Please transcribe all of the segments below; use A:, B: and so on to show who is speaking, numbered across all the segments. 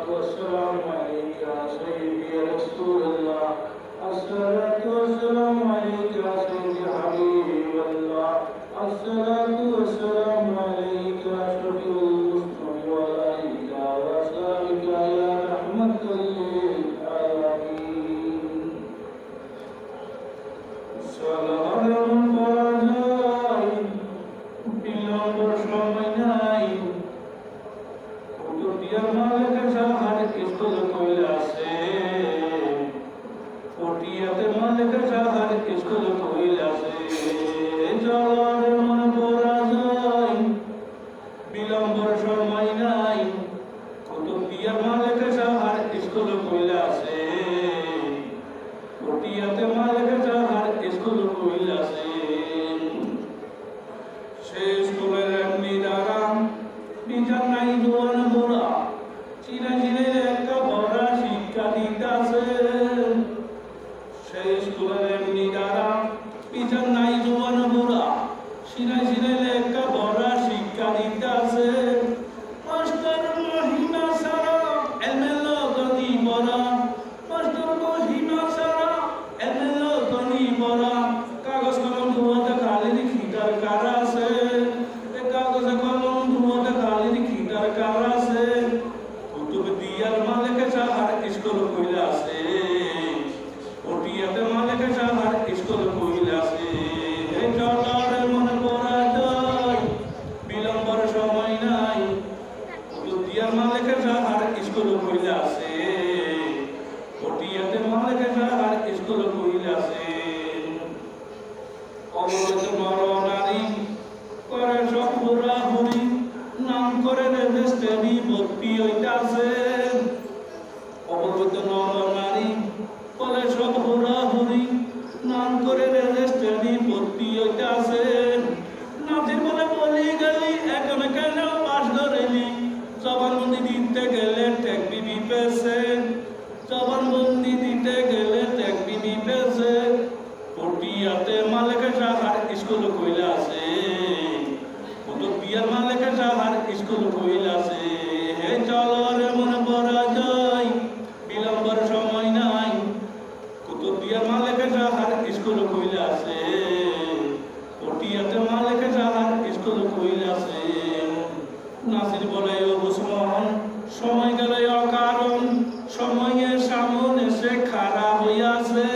A: والصلاة والسلام عليك يا سيدي يا رسول الله. الصلاة والسلام عليك يا سيدي حبيب الله. الصلاة والسلام عليك يا شفيع المسلمين وعليك وأصحابك يا رحمة للعالمين. صلاة الفرجين বিলম্বর সময় নাই কুতুবিয়া মালিকের সাহার কিস্তুল কইলাছে পটিয়াতে মালিকের সাহার কিস্তুল কইলাছে জলার মন পড়া যায় বিলম্বর সময় নাই কুতুবিয়া মালিকের সাহার কিস্তুল কইলাছে পটিয়াতে মালিকের সাহার কিস্তুল কইলাছে শেষ করে এমনি দাঁড়াম বিচার নাই জোয়ান বোরা চিনে চিনে একটা বড় শিক্ষা দিতেছে শেষ করে এমনি দাঁড়াম বিচার নাই জোয়ান বোরা চিনে চিনে একটা বড় শিক্ষা দিতেছে মাস্টার মহিমা সারা এমএলও গদি বড়া মাস্টার মহিমা সারা এমএলও গদি বড়া কাগজ কলম ধোয়াতে খালি খিটার কারা আছে কাগজে কলম ধোয়াতে খালি খিটার কারা আছে কুতুব দিয়ার মালিকের সাহার স্কুল কইলা আছে ওটিয়াতে মালিকের সাহার স্কুল কইলা আছে এই চলার মনে পড়া যায় বিলম্বর সময় নাই কুতুব দিয়ার মালিকের সাহার স্কুল কইলা আছে ওটিয়াতে মালিকের সাহার স্কুল কইলা আছে অবগত নর নারী করে সব হুড়াহুড়ি নাম করে রেজিস্ট্রি ভর্তি হইতাছে অবগত নর নারী করে সব হুড়াহুড়ি নাম করে রেজিস্ট্রি ভর্তি হইতাছে নাচে বলে বলি গেলি এখন কেন পাশ ধরেলি জবানবন্দি দিতে গেলে ট্যাগ বিবি পেছে জবানবন্দি দিতে গেলে ট্যাগ বিবি পেছে পটিয়াতে মালিকের সাহার স্কুল কইলা আছে কুতুবিয়ার মালিকের সাহার স্কুল কইলা আছে হে চলরে মনে পড়া যায় বিলম্বর সময় নাই কুতুবিয়ার মালিকের সাহার স্কুল কইলা আছে পটিয়াতে মালিকের সাহার স্কুল কইলা আছে নাসির বলে ও বুসমান সময় গেলে অকারণ সময়ের সামনে সে খাড়া হইয়াছে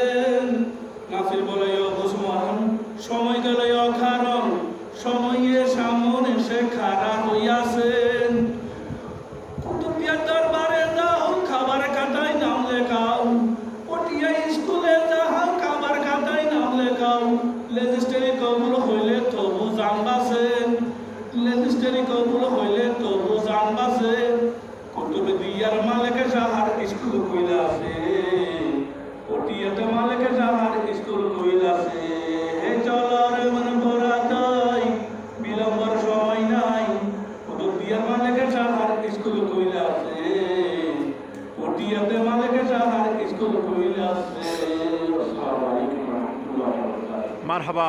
A: নাসির বলে ও বুসমান সময় গেলে অকারণ সময়ের সামনে সে খাড়া হইয়াছেন কুতুবিয়ার দরবারে যাও খাবার খাতায় নাম লেখাও পটিয়া স্কুলে যাও খাবার খাতায় নাম লেখাও রেজিস্ট্রি কবুল হইলে তবু জানবাছেন রেজিস্ট্রি কবুল হইলে তবু জানবাছেন কুতুব দিয়ার মালিকের সাহার স্কুল কইলা আছে পটিয়াতে মালিকের সাহার স্কুল কইলা আছে হে চলরে মন পড়া যায় বিলম্বর সময় নাই কুতুব দিয়ার মালিকের সাহার স্কুল কইলা আছে পটিয়াতে মালিকের সাহার স্কুল কইলা আছে। আসসালামু আলাইকুম ওয়া রাহমাতুল্লাহি ওয়া বারাকাতুহু।
B: মারহাবা।